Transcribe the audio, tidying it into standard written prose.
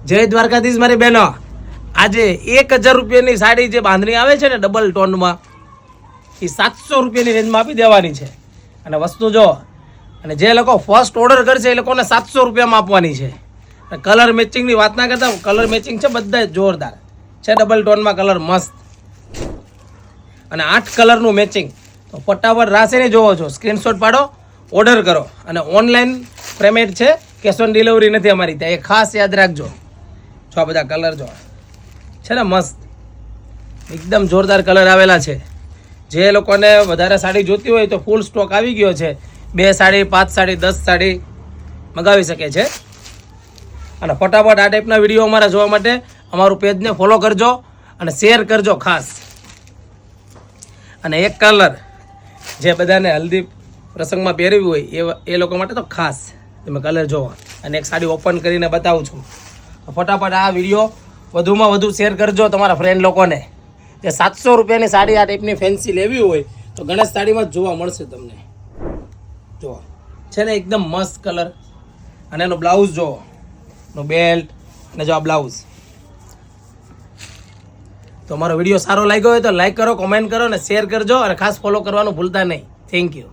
જય દ્વારકાધીશ મારી બહેનો. આજે 1000 રૂપિયાની સાડી જે બાંધણી આવે છે ને ડબલ ટોનમાં, એ 700 રૂપિયાની રેન્જમાં આપી દેવાની છે. અને વસ્તુ જો, અને જે લોકો ફર્સ્ટ ઓર્ડર કરશે એ લોકોને 700 રૂપિયામાં આપવાની છે. કલર મેચિંગની વાત ના કરતા, કલર મેચિંગ છે બધા જોરદાર છે. ડબલ ટોનમાં કલર મસ્ત અને 8 કલરનું મેચિંગ. તો ફટાફટ રાશિને જોવો છો, સ્ક્રીનશોટ પાડો, ઓર્ડર કરો. અને ઓનલાઈન પેમેન્ટ છે, કેશ ઓન ડિલિવરી નથી અમારી ત્યાં, એ ખાસ યાદ રાખજો. જો આ બધા કલર જો છે ને મસ્ત, એકદમ જોરદાર કલર આવેલા છે. જે લોકોને વધારે સાડી જોતી હોય તો ફૂલ સ્ટોક આવી ગયો છે. 2 સાડી, 5 સાડી, 10 સાડી મંગાવી શકે છે. અને ફટાફટ આ ટાઈપના વિડીયો અમારા જોવા માટે અમારું પેજને ફોલો કરજો અને શેર કરજો ખાસ. અને એક કલર જે બધાને હલ્દી પ્રસંગમાં પહેરવી હોય એ લોકો માટે તો ખાસ તમે કલર જોવો. અને એક સાડી ઓપન કરીને બતાવું છું. ફટાફટ આ વિડીયો વધુમાં વધુ શેર કરજો તમારા ફ્રેન્ડ લોકોને. જે 700 રૂપિયાની સાડી આ ટાઈપની ફેન્સી લેવી હોય તો ગણેશ સાડીમાં જ જોવા મળશે તમને. જુઓ છે ને એકદમ મસ્ત કલર. અને એનો બ્લાઉઝ જુઓ, નો બેલ્ટ અને જો આ બ્લાઉઝ. તો અમારો વિડીયો સારો લાગ્યો હોય તો લાઈક કરો, કોમેન્ટ કરો અને શેર કરજો. અને ખાસ ફોલો કરવાનું ભૂલતા નહીં. Thank you.